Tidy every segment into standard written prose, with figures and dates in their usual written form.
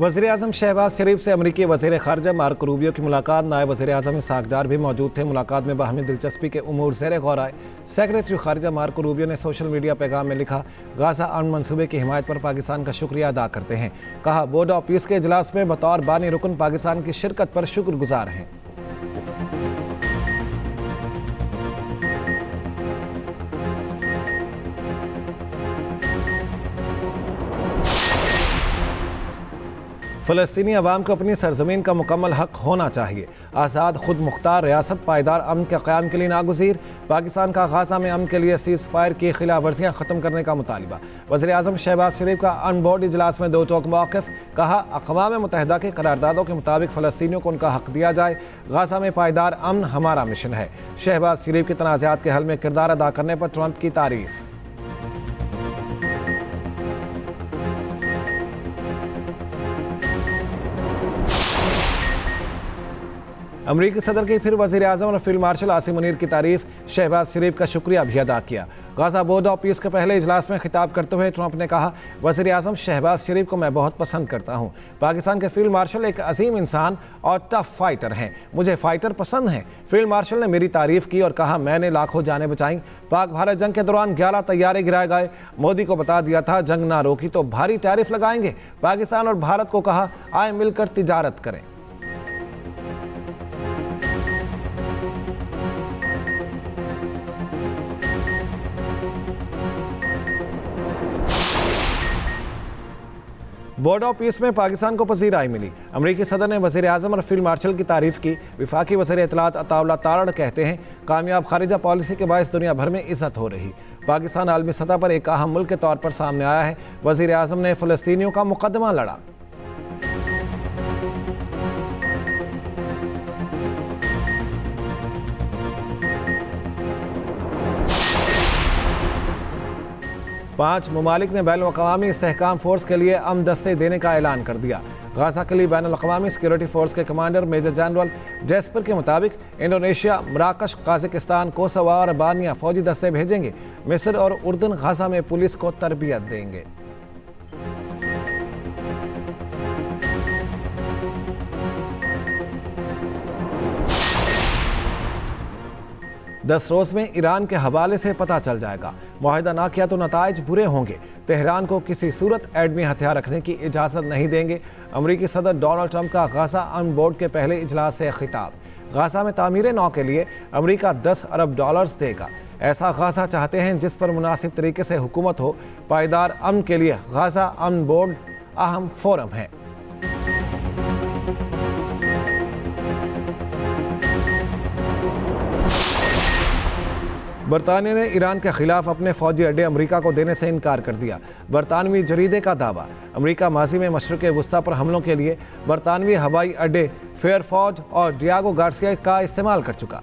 वज़ीर-ए-आज़म शहबाज शरीफ से अमरीकी वज़ीर ख़ारिजा मार्को रूबियो की मुलाकात। नायब वज़ीर-ए-आज़म इसहाक़ डार भी मौजूद थे। मुलाकात में बाहमी दिलचस्पी के उमूर ज़ेर गौर आए। सेक्रेटरी ख़ारिजा मार्को रूबियो ने सोशल मीडिया पैगाम में लिखा, गाज़ा अमन मंसूबे की हिमायत पर पाकिस्तान का शुक्रिया अदा करते हैं। कहा, बोर्ड ऑफ पीस के इजलास में बतौर बानी रुकन पाकिस्तान की शिरकत पर शुक्रगुजार हैं। फ़लस्तीनी अवाम को अपनी सरजमीन का मुकम्मल हक होना चाहिए। आज़ाद खुद मुख्तार रियासत पायदार अमन के क़याम के लिए नागुज़ीर। पाकिस्तान का गाज़ा में अमन के लिए सीज़ फायर की खिलाफ वर्जियाँ ख़त्म करने का मुतालिबा। वज़ीर-ए-आज़म शहबाज शरीफ का अन बोर्ड इजलास में दो टोक मौक़िफ़। कहा, अक़वाम मुत्तहिदा के करारदादों के मुताबिक फ़लस्तीनियों को उनका हक दिया जाए। गाज़ा में पायदार अमन हमारा मिशन है। शहबाज शरीफ के तनाज़ात के हल में किरदार अदा करने पर ट्रंप की तारीफ़। अमरीकी सदर की फिर वज़ीर-ए-आज़म और फील्ड मार्शल आसिम मुनीर की तारीफ। शहबाज शरीफ का शुक्रिया भी अदा किया। गाज़ा बोर्ड ऑफ पीस के पहले इजलास में खिताब करते हुए ट्रंप ने कहा, वज़ीर-ए-आज़म शहबाज शरीफ को मैं बहुत पसंद करता हूँ। पाकिस्तान के फील्ड मार्शल एक अजीम इंसान और टफ फाइटर हैं। मुझे फाइटर पसंद हैं। फील्ड मार्शल ने मेरी तारीफ की और कहा, मैंने लाखों जानें बचाईं। पाक भारत जंग के दौरान 11 तैयारे गिराए गए। मोदी को बता दिया था, जंग ना रोकी तो भारी टैरिफ लगाएंगे। पाकिस्तान और भारत को कहा, आए मिलकर तिजारत करें। बोर्ड ऑफ पीस में पाकिस्तान को पजीराई मिली। अमरीकी सदर ने वज़ीर-ए-आज़म और फील्ड मार्शल की तारीफ की। विफाकी वज़ीर इत्तलात अताउल्लाह तारड़ कहते हैं, कामयाब खारिजा पॉलिसी के बायस दुनिया भर में इज़्ज़त हो रही। पाकिस्तान आलमी सतह पर एक अहम मुल्क के तौर पर सामने आया है। वज़ीर-ए-आज़म ने फ़लस्तीनियों का मुकदमा लड़ा। पांच ममालिक ने बैनुल-अक़वामी इस्तेहकाम फोर्स के लिए अमन दस्ते देने का ऐलान कर दिया। गाज़ा के लिए बैनुल-अक़वामी सिक्योरिटी फोर्स के कमांडर मेजर जनरल जेस्पर के मुताबिक इंडोनेशिया, मराकश, काज़ाकिस्तान, कोसोवो और अल्बानिया फौजी दस्ते भेजेंगे। मिस्र और उर्दन गाज़ा में पुलिस को तरबियत देंगे। 10 रोज़ में ईरान के हवाले से पता चल जाएगा। मुआहिदा ना किया तो नताइज बुरे होंगे। तेहरान को किसी सूरत एटमी हथियार रखने की इजाज़त नहीं देंगे। अमरीकी सदर डोनाल्ड ट्रंप का गाज़ा अमन बोर्ड के पहले इजलास से खिताब। गाज़ा में तामीर नौ के लिए अमरीका $10 अरब देगा। ऐसा गाज़ा चाहते हैं जिस पर मुनासिब तरीके से हुकूमत हो। पायदार अमन के लिए गाज़ा अमन बोर्ड अहम फोरम है। बरतानिया ने ईरान के खिलाफ अपने फौजी अड्डे अमरीका को देने से इनकार कर दिया। बरतानवी जरीदे का दावा, अमरीका माजी में मशरिक़ वुस्ता पर हमलों के लिए बरतानवी हवाई अड्डे फेयरफॉर्ड और डियागो गार्सिया का इस्तेमाल कर चुका।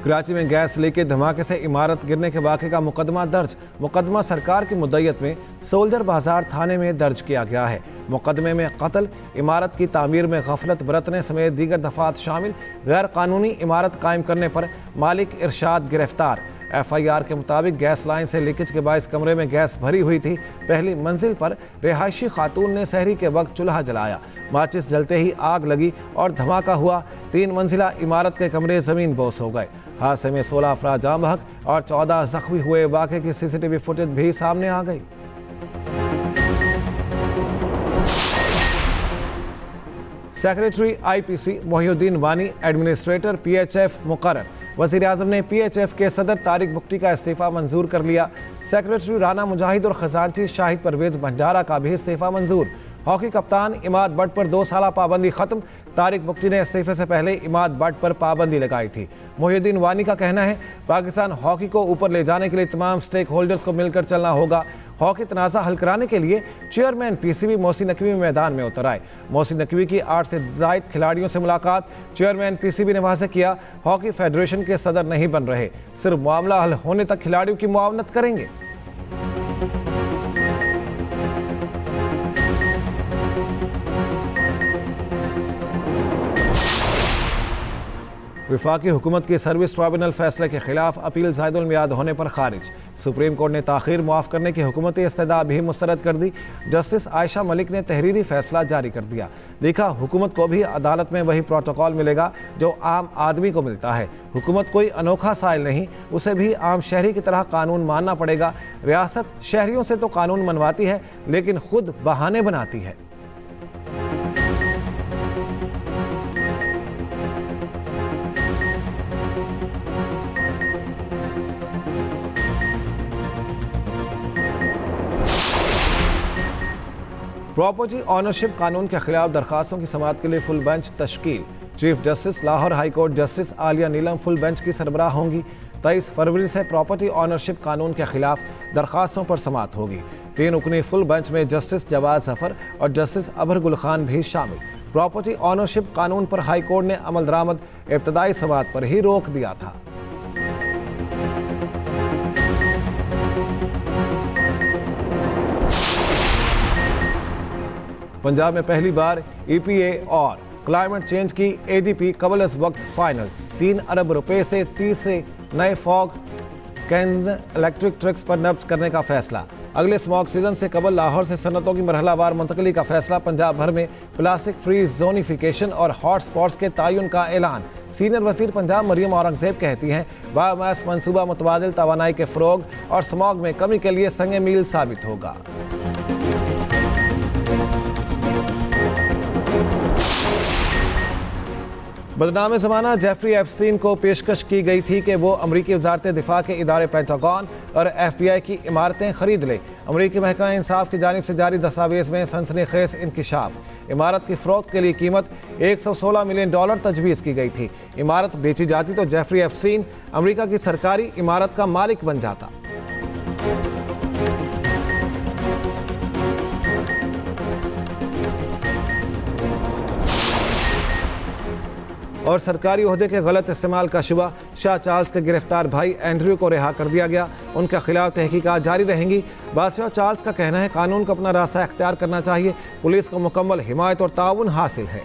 कराची में गैस लीकेज धमाके से इमारत गिरने के वाक़े का मुकदमा दर्ज। मुकदमा सरकार की मुद्दत में सोल्जर बाजार थाने में दर्ज किया गया है। मुकदमे में कत्ल, इमारत की तामीर में गफलत बरतने समेत दीगर दफात शामिल। गैर कानूनी इमारत कायम करने पर मालिक इरशाद गिरफ्तार। FIR के मुताबिक गैस लाइन से लीकेज के बायस कमरे में गैस भरी हुई थी। पहली मंजिल पर रिहायशी खातून ने सहरी के वक्त चूल्हा जलाया। माचिस जलते ही आग लगी और धमाका हुआ। 3 मंजिला इमारत के कमरे ज़मीन बोस हो गए। हादसे में 16 अफराद जाम बहक और 14 जख्मी हुए। वाक़े की CCTV फुटेज भी सामने आ गई। सेक्रेटरी IPC मोहिउद्दीन वानी एडमिनिस्ट्रेटर PHF मुकर्रर। वज़ीर-ए-आज़म ने PHF के सदर तारिक बुक्टी का इस्तीफ़ा मंजूर कर लिया। सेक्रेटरी राना मुजाहिद और खजानची शाहिद परवेज़ भंडारा का भी इस्तीफ़ा मंजूर। हॉकी कप्तान इमाद बट पर 2 साला पाबंदी खत्म। तारिक बुक्टी ने इस्तीफे से पहले इमाद बट पर पाबंदी लगाई थी। मोहिउद्दीन वानी का कहना है, पाकिस्तान हॉकी को ऊपर ले जाने के लिए तमाम स्टेक होल्डर्स को मिलकर चलना होगा। हॉकी तनाज़ा हल कराने के लिए चेयरमैन PCB मोहसिन नकवी मैदान में उतर आए। मोहसिन नकवी की 8 से ज़ायद खिलाड़ियों से मुलाकात। चेयरमैन PCB ने वाज़ेह किया, हॉकी फेडरेशन के सदर नहीं बन रहे, सिर्फ मामला हल होने तक खिलाड़ियों की मुआवनत करेंगे। वफाकी हुकूमत की सर्विस ट्राइब्यूनल फैसले के खिलाफ अपील ज़ायदुल मियाद होने पर खारिज। सुप्रीम कोर्ट ने ताख़ीर मुआफ़ करने की हुकूमती इस्तदा भी मुस्तरद कर दी। जस्टिस आयशा मलिक ने तहरीरी फैसला जारी कर दिया। लिखा, हुकूमत को भी अदालत में वही प्रोटोकॉल मिलेगा जो आम आदमी को मिलता है। हुकूमत कोई अनोखा साइल नहीं, उसे भी आम शहरी की तरह कानून मानना पड़ेगा। रियासत शहरियों से तो कानून मनवाती है लेकिन खुद बहाने बनाती है। प्रॉपर्टी ऑनरशिप कानून के खिलाफ दरखास्तों की समाअत के लिए फुल बेंच तश्कील। Chief justice Lahore high court justice Aliya Neelam full bench की सरबराह होंगी। 23 फरवरी से प्रॉपर्टी ऑनरशिप कानून के खिलाफ दरखास्तों पर समाअत होगी। 3 रुकनी फुल बेंच में जस्टिस जवाद जफर और जस्टिस अबहर गुल खान भी शामिल। प्रॉपर्टी ऑनरशिप कानून पर हाई कोर्ट ने अमल दरामद इब्तदाई समाअत पर ही रोक दिया था। पंजाब में पहली बार EPA और क्लाइमेट चेंज की ADP कबल अज वक्त फाइनल। 3 अरब रुपए से 30 से नए फॉग कैन इलेक्ट्रिक ट्रक्स पर नब्ज करने का फैसला। अगले स्मॉग सीजन से कबल लाहौर से सनतों की मरहलावार मुंतकली का फैसला। पंजाब भर में प्लास्टिक फ्री जोनिफिकेशन और हॉट स्पॉट्स के तयन का ऐलान। सीनियर वजीर पंजाब मरियम औरंगजेब कहती हैं, बायोमास मनसूबा मुतबादिल तवानाई के फ़रोग और स्मॉग में कमी के लिए संग मील साबित होगा। बदनाम ज़माना जेफरी एप्स्टीन को पेशकश की गई थी कि वो अमरीकी वजारत दिफा के इदारे पेंटागन और FBI की इमारतें खरीद ले। अमरीकी महकमा इंसाफ की जानिब से जारी दस्तावेज़ में सनसनीखेज़ इंकिशाफ। इमारत की फ़रोख्त के लिए कीमत $116 मिलियन तजवीज़ की गई थी। इमारत बेची जाती तो जेफरी एप्स्टीन अमरीका की सरकारी इमारत का मालिक बन जाता। और सरकारी ओहदे के गलत इस्तेमाल का शुबा। शाह चार्ल्स के गिरफ्तार भाई एंड्रयू को रिहा कर दिया गया। उनके खिलाफ तहकीकात जारी रहेंगी। बादशाह चार्ल्स का कहना है, कानून को अपना रास्ता इख्तियार करना चाहिए। पुलिस को मुकम्मल हिमायत और ताउन हासिल है।